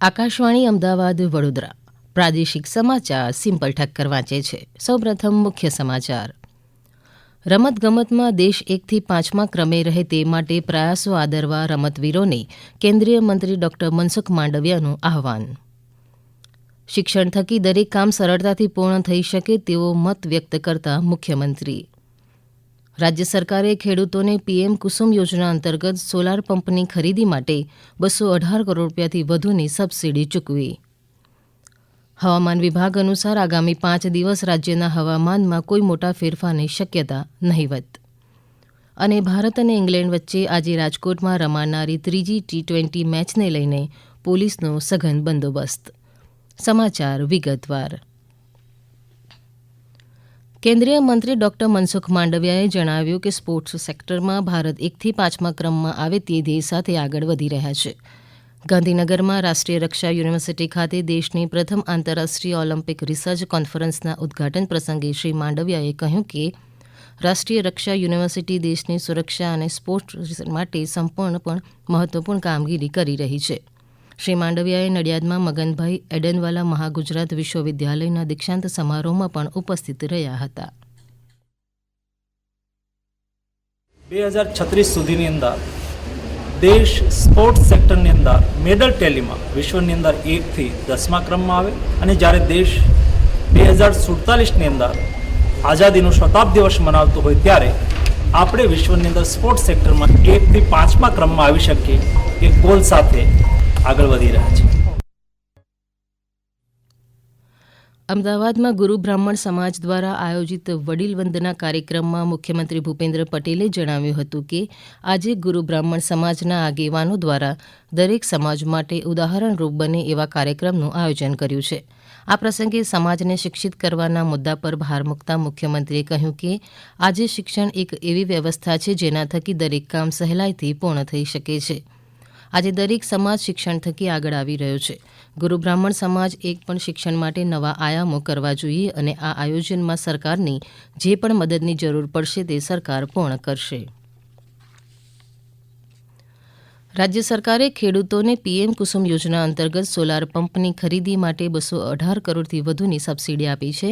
આકાશવાણી અમદાવાદ વડોદરા પ્રાદેશિક સમાચાર સિમ્પલ ઠક્કર વાંચે છે. સૌપ્રથમ મુખ્ય સમાચાર. રમતગમતમાં દેશ 1થી 5મા ક્રમે રહે તે માટે પ્રયાસો આદરવા રમતવીરોને કેન્દ્રીય મંત્રી ડોક્ટર મનસુખ માંડવિયાનું આહ્વાન. શિક્ષણ થકી દરેક કામ સરળતાથી પૂર્ણ થઈ શકે તેવો મત વ્યક્ત કરતા મુખ્યમંત્રી. રાજ્ય સરકારે ખેડૂતોને પીએમ કુસુમ યોજના અંતર્ગત સોલાર પંપની ખરીદી માટે 218 કરોડ રૂપિયાથી વધુની સબસીડી ચૂકવી. હવામાન વિભાગ અનુસાર આગામી 5 દિવસ રાજ્યના હવામાનમાં કોઈ મોટા ફેરફારની શક્યતા નહિવત. અને ભારત અને ઇંગ્લેન્ડ વચ્ચે આજે રાજકોટમાં રમાનારી ત્રીજી T20 મેચને લઈને પોલીસનો સઘન બંદોબસ્ત. સમાચાર વિગતવાર. કેન્દ્રીય મંત્રી ડોક્ટર મનસુખ માંડવિયાએ જણાવ્યું કે સ્પોર્ટ્સ સેક્ટરમાં ભારત 1થી 5મા ક્રમમાં આવે તે ધ્યેય સાથે આગળ વધી રહ્યા છે. ગાંધીનગરમાં રાષ્ટ્રીય રક્ષા યુનિવર્સિટી ખાતે દેશની પ્રથમ આંતરરાષ્ટ્રીય ઓલિમ્પિક રિસર્ચ કોન્ફરન્સના ઉદઘાટન પ્રસંગે શ્રી માંડવિયાએ કહ્યું કે રાષ્ટ્રીય રક્ષા યુનિવર્સિટી દેશની સુરક્ષા અને સ્પોર્ટ્સ માટે સંપૂર્ણપણે મહત્વપૂર્ણ કામગીરી કરી રહી છે. શ્રી માંડવિયાએ નડિયાદમાં મગનભાઈ એડનવાલા મહાગુજરાત વિશ્વવિદ્યાલયના દીક્ષાંત સમારોહમાં પણ ઉપસ્થિત રહ્યા હતા. 2036 સુધીની અંદર દેશ સ્પોર્ટ્સ સેક્ટરની અંદર મેડલ ટેલીમાં વિશ્વની અંદર 1થી 10મા ક્રમમાં આવે અને જ્યારે દેશ 2047ની અંદર આઝાદીનો શતાબ્દી વર્ષ મનાવતો હોય ત્યારે આપણે વિશ્વની અંદર સ્પોર્ટ્સ સેક્ટરમાં 1થી 5મા ક્રમમાં આવી શકીએ એ ગોલ સાથે આગળ વધી રહ્યા છે. અમદાવાદમાં ગુરુ બ્રાહ્મણ સમાજ દ્વારા આયોજિત વડીલ વંદના કાર્યક્રમમાં મુખ્યમંત્રી ભૂપેન્દ્ર પટેલે જણાવ્યું હતું કે આજે ગુરુ બ્રાહ્મણ સમાજના આગેવાનો દ્વારા દરેક સમાજ માટે ઉદાહરણરૂપ બને એવા કાર્યક્રમનું આયોજન કર્યું છે. આ પ્રસંગે સમાજને શિક્ષિત કરવાના મુદ્દા પર ભાર મૂકતા મુખ્યમંત્રીએ કહ્યું કે આજે શિક્ષણ એક એવી વ્યવસ્થા છે જેના થકી દરેક કામ સહેલાઈથી પૂર્ણ થઈ શકે છે. આજે દરેક સમાજ શિક્ષણ થકી આગળ આવી રહ્યો છે. ગુરુ બ્રાહ્મણ સમાજ એક પણ શિક્ષણ માટે નવા આયામો કરવા જોઈએ અને આ આયોજનમાં સરકારની જે પણ મદદની જરૂર પડશે તે સરકાર પૂર્ણ કરશે. રાજ્ય સરકારે ખેડૂતોને પીએમ કુસુમ યોજના અંતર્ગત સોલાર પંપની ખરીદી માટે 218 કરોડથી વધુની સબસીડી આપી છે.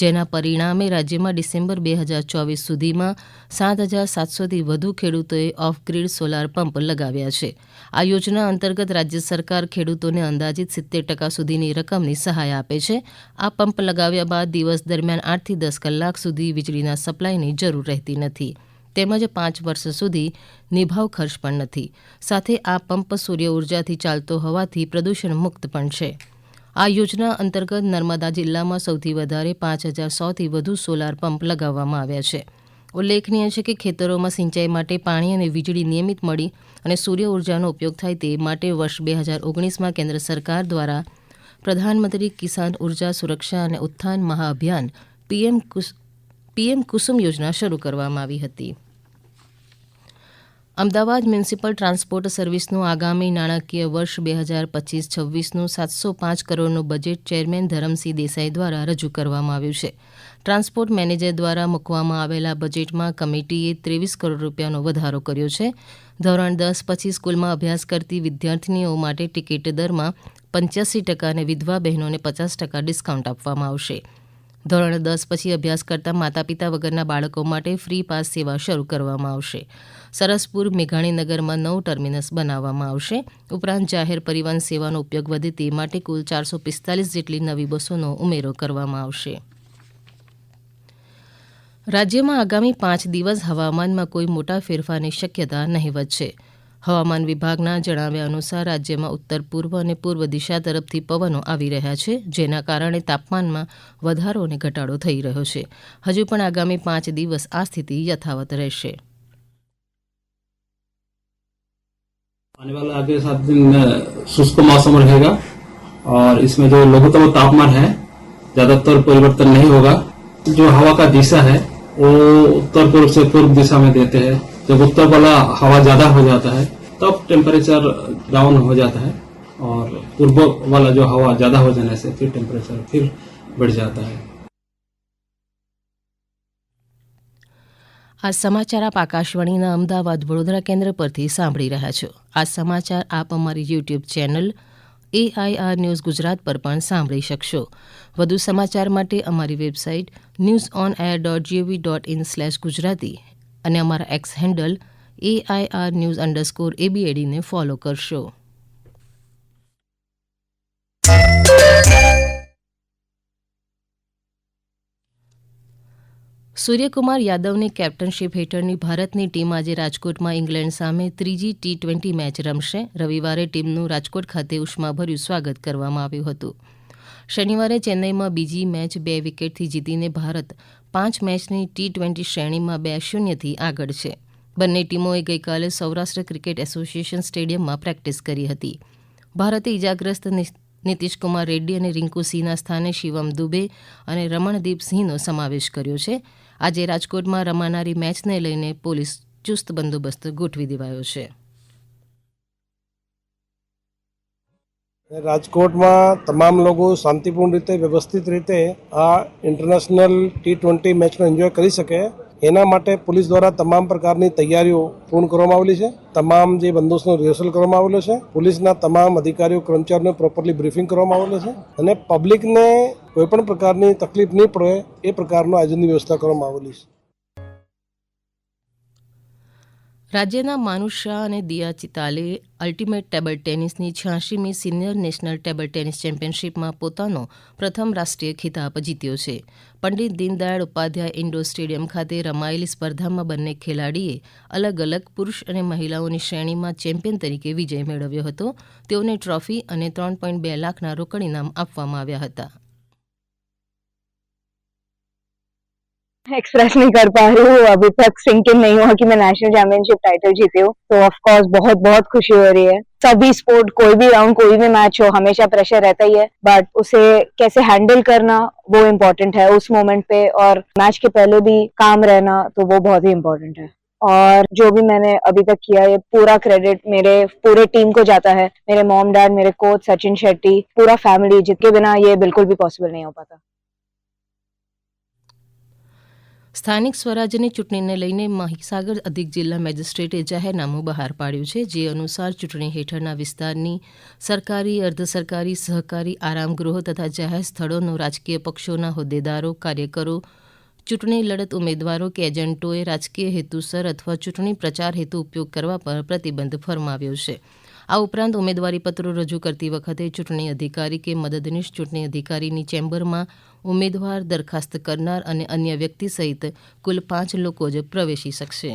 જેના પરિણામે રાજ્યમાં ડિસેમ્બર 2024 સુધીમાં 7,700થી વધુ ખેડૂતોએ ઓફ ગ્રીડ સોલાર પંપ લગાવ્યા છે. આ યોજના અંતર્ગત રાજ્ય સરકાર ખેડૂતોને અંદાજિત 70% સુધીની રકમની સહાય આપે છે. આ પંપ લગાવ્યા બાદ દિવસ દરમિયાન 8થી 10 કલાક સુધી વીજળીના સપ્લાયની જરૂર રહેતી નથી. તેમજ 5 વર્ષ સુધી નિભાવ ખર્ચ પણ નથી. સાથે આ પંપ સૂર્ય ઉર્જાથી ચાલતો હોવાથી પ્રદૂષણ મુક્ત પણ છે. આ યોજના અંતર્ગત નર્મદા જિલ્લામાં સૌથી વધારે 5,100થી વધુ સોલાર પંપ લગાવવામાં આવ્યા છે. ઉલ્લેખનીય છે કે ખેતરોમાં સિંચાઈ માટે પાણી અને વીજળી નિયમિત મળી અને સૂર્ય ઉર્જાનો ઉપયોગ થાય તે માટે વર્ષ 2019માં કેન્દ્ર સરકાર દ્વારા પ્રધાનમંત્રી કિસાન ઉર્જા સુરક્ષા અને ઉત્થાન મહાઅભિયાન પીએમ કુસુમ યોજના શરૂ કરવામાં આવી હતી. અમદાવાદ મ્યુનિસિપલ ટ્રાન્સપોર્ટ સર્વિસનું આગામી નાણાકીય વર્ષ 2025-26નું 705 કરોડનું બજેટ ચેરમેન ધરમસિંહ દેસાઈ દ્વારા રજૂ કરવામાં આવ્યું છે. ટ્રાન્સપોર્ટ મેનેજર દ્વારા મૂકવામાં આવેલા બજેટમાં કમિટીએ 23 કરોડ રૂપિયાનો વધારો કર્યો છે. ધોરણ 10 પછી સ્કૂલમાં અભ્યાસ કરતી વિદ્યાર્થીનીઓ માટે ટિકિટ દરમાં 85% અને વિધવા બહેનોને 50% ડિસ્કાઉન્ટ આપવામાં આવશે. ધોરણ 10 પછી અભ્યાસ કરતા માતા પિતા વગરના બાળકો માટે ફ્રી પાસ સેવા શરૂ કરવામાં આવશે. સરસપુર મેઘાણીનગરમાં 9 ટર્મિનસ બનાવવામાં આવશે. ઉપરાંત જાહેર પરિવહન સેવાનો ઉપયોગ વધે તે માટે કુલ 445 જેટલી નવી બસોનો ઉમેરો કરવામાં આવશે. રાજ્યમાં આગામી 5 દિવસ હવામાનમાં કોઈ મોટા ફેરફારની શક્યતા નહિવત છે. હવામાન વિભાગના જણાવ્યા અનુસાર રાજ્યમાં ઉત્તર પૂર્વ અને પૂર્વ દિશા તરફથી પવનો આવી રહ્યા છે. જેના કારણે તાપમાનમાં વધારો અને ઘટાડો થઈ રહ્યો છે. હજુ પણ આગામી 5 દિવસ આ સ્થિતિ યથાવત રહેશે. आने वाला आगे 7 दिन शुष्क मौसम रहेगा और इसमें जो लघुत्तम तापमान है ज्यादातर परिवर्तन नहीं होगा. जो हवा का दिशा है वो उत्तर पूर्व से पूर्व दिशा में देते हैं. जब उत्तर वाला हवा ज्यादा हो जाता है तब टेम्परेचर डाउन हो जाता है और पूर्व वाला जो हवा ज्यादा हो जाने से फिर टेम्परेचर फिर बढ़ जाता है. આ સમાચાર આપ આકાશવાણીના અમદાવાદ વડોદરા કેન્દ્ર પરથી સાંભળી રહ્યા છો. આ સમાચાર આપ અમારી YouTube channel AIR news Gujarat પર પણ સાંભળી શકશો. વધુ સમાચાર માટે અમારી વેબસાઇટ newsonair.gov.in/gujarati અને અમારા એક્સ હેન્ડલ AIR_news_ABAD ને ફોલો કરશો. સૂર્યકુમાર યાદવની કેપ્ટનશીપ હેઠળની ભારતની ટીમ આજે રાજકોટમાં ઇંગ્લેન્ડ સામે ત્રીજી T20 મેચ રમશે. રવિવારે ટીમનું રાજકોટ ખાતે ઉષ્માભર્યું સ્વાગત કરવામાં આવ્યું હતું. શનિવારે ચેન્નઈમાં બીજી મેચ 2 વિકેટથી જીતીને ભારત 5 મેચની T20 શ્રેણીમાં 2-0થી આગળ છે. બંને ટીમોએ ગઈકાલે સૌરાષ્ટ્ર ક્રિકેટ એસોસિએશન સ્ટેડિયમમાં પ્રેક્ટિસ કરી હતી. ભારતે ઇજાગ્રસ્ત નીતિશકુમાર રેડ્ડી અને રિંકુ સિંહના સ્થાને શિવમ દુબે અને રમણદીપ સિંહનો સમાવેશ કર્યો છે. આજે રાજકોટમાં રમાનારી મેચને લઈને પોલીસ ચુસ્ત બંદોબસ્ત ગોઠવી દેવાયો છે. રાજકોટમાં તમામ લોકો શાંતિપૂર્ણ રીતે વ્યવસ્થિત રીતે આ ઇન્ટરનેશનલ T20 મેચનો એન્જોય કરી શકે એના માટે પોલીસ દ્વારા તમામ પ્રકારની તૈયારીઓ પૂર્ણ કરવામાં આવેલી છે. તમામ જે બંદોબસ્તનો રિહર્સલ કરવામાં આવેલો છે. પોલીસના તમામ અધિકારીઓ કર્મચારીઓને પ્રોપરલી બ્રીફિંગ કરવામાં આવેલું છે અને પબ્લિકને કોઈપણ પ્રકારની તકલીફ નહીં પડે એ પ્રકારનું આયોજનની વ્યવસ્થા કરવામાં આવેલી છે. રાજ્યના માનુષ શાહ અને દિયા ચિતાલે અલ્ટિમેટ ટેબલ ટેનિસની 86મી સિનિયર નેશનલ ટેબલ ટેનિસ ચેમ્પિયનશિપમાં પોતાનો પ્રથમ રાષ્ટ્રીય ખિતાબ જીત્યો છે. પંડિત દીનદયાળ ઉપાધ્યાય ઇન્ડોર સ્ટેડિયમ ખાતે રમાયેલી સ્પર્ધામાં બંને ખેલાડીએ અલગ અલગ પુરુષ અને મહિલાઓની શ્રેણીમાં ચેમ્પિયન તરીકે વિજય મેળવ્યો હતો. તેઓને ટ્રોફી અને 3.2 લાખના રોકડ ઇનામ આપવામાં આવ્યા હતા. एक्सप्रेस नहीं कर पा रही हूँ, अभी तक सिंक इन नहीं हुआ कि मैं नेशनल चैंपियनशिप टाइटल जीती हूँ. तो ऑफ कोर्स बहुत बहुत खुशी हो रही है. सभी स्पोर्ट, कोई भी राउंड, कोई भी मैच हो, हमेशा प्रेशर रहता ही है, बट उसे कैसे हैंडल करना वो इम्पोर्टेंट है उस मोमेंट पे, और मैच के पहले भी काम रहना तो वो बहुत ही इम्पोर्टेंट है. और जो भी मैंने अभी तक किया है पूरा क्रेडिट मेरे पूरे टीम को जाता है. मेरे मॉम डैड, मेरे कोच सचिन शेट्टी, पूरा फैमिली, जिसके बिना ये बिल्कुल भी पॉसिबल नहीं हो पाता. સ્થાનિક સ્વરાજ્યની ચૂંટણીને લઈને મહીસાગર અધિક જિલ્લા મેજિસ્ટ્રેટે જાહેરનામું બહાર પાડ્યું છે. જે અનુસાર ચૂંટણી હેઠળના વિસ્તારની સરકારી, અર્ધસરકારી, સહકારી આરામગૃહો તથા જાહેર સ્થળોનો રાજકીય પક્ષોના હોદ્દેદારો, કાર્યકરો, ચૂંટણી લડત ઉમેદવારો કે એજન્ટોએ રાજકીય હેતુસર અથવા ચૂંટણી પ્રચાર હેતુ ઉપયોગ કરવા પર પ્રતિબંધ ફરમાવ્યો છે. આ ઉપરાંત ઉમેદવારીપત્રો રજૂ કરતી વખતે ચૂંટણી અધિકારી કે મદદનીશ ચૂંટણી અધિકારીની ચેમ્બરમાં ઉમેદવાર, દરખાસ્ત કરનાર અને અન્ય વ્યક્તિ સહિત કુલ 5 લોકો જ પ્રવેશી શકશે.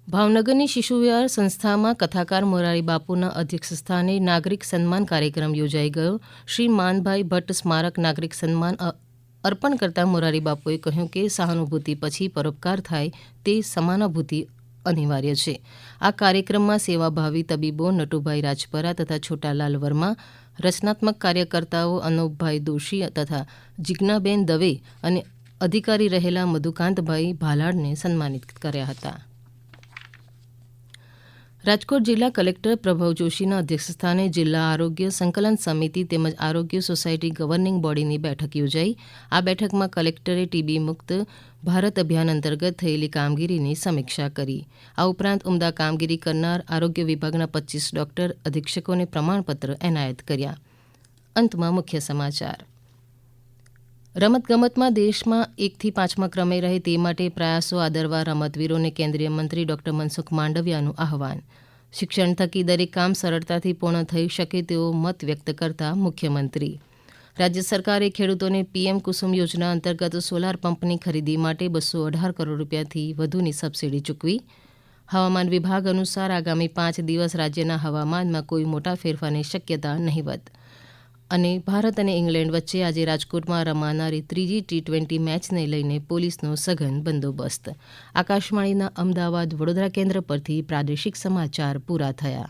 ભાવનગરની શિશુ વિહાર સંસ્થામાં કથાકાર મોરારી બાપુના અધ્યક્ષસ્થાને નાગરિક સન્માન કાર્યક્રમ યોજાઈ ગયો. શ્રી માનભાઈ ભટ્ટ સ્મારક નાગરિક સન્માન અર્પણ કરતા મોરારી બાપુએ કહ્યું કે સહાનુભૂતિ પછી પરોપકાર થાય તે સમાનુભૂતિ અનિવાર્ય છે. આ કાર્યક્રમમાં સેવાભાવી તબીબો નટુભાઈ રાજપરા તથા છોટાલાલ વર્મા, રચનાત્મક કાર્યકર્તાઓ અનુપભાઈ દોશી તથા જિજ્ઞાબેન દવે અને અધિકારી રહેલા મધુકાંતભાઈ ભાલાડને સન્માનિત કર્યા હતા. રાજકોટ જિલ્લા કલેક્ટર પ્રભવ જોશીના અધ્યક્ષસ્થાને જિલ્લા આરોગ્ય સંકલન સમિતિ તેમજ આરોગ્ય સોસાયટી ગવર્નિંગ બોડીની બેઠક યોજાઈ. આ બેઠકમાં કલેક્ટરે ટીબી મુક્ત ભારત અભિયાન અંતર્ગત થયેલી કામગીરીની સમીક્ષા કરી. આ ઉપરાંત ઉમદા કામગીરી કરનાર આરોગ્ય વિભાગના 25 ડોક્ટર અધિક્ષકોને પ્રમાણપત્ર એનાયત કર્યા. અંતમાં મુખ્ય સમાચાર. રમતગમતમાં દેશમાં 1 થી 5મા ક્રમે રહે તે માટે પ્રયાસો આદરવા રમતવીરોને કેન્દ્રીય મંત્રી ડોક્ટર મનસુખ માંડવિયાનું આહવાન. શિક્ષણ થકી દરેક કામ સરળતાથી પૂર્ણ થઈ શકે તેવો મત વ્યક્ત કરતા મુખ્યમંત્રી. રાજ્ય સરકારે ખેડૂતોને પીએમ કુસુમ યોજના અંતર્ગત સોલાર પંપની ખરીદી માટે 218 કરોડ રૂપિયાથી વધુની સબસિડી ચૂકવી. હવામાન વિભાગ અનુસાર આગામી 5 દિવસ રાજ્યના હવામાનમાં કોઈ મોટા ફેરફારની શક્યતા નહીવત. અને ભારત અને ઇંગ્લેન્ડ વચ્ચે આજે રાજકોટમાં રમાનારી ત્રીજી T20 મેચને લઈને પોલીસનો સઘન બંદોબસ્ત. આકાશવાણીના અમદાવાદ વડોદરા કેન્દ્ર પરથી પ્રાદેશિક સમાચાર પૂરા થયા.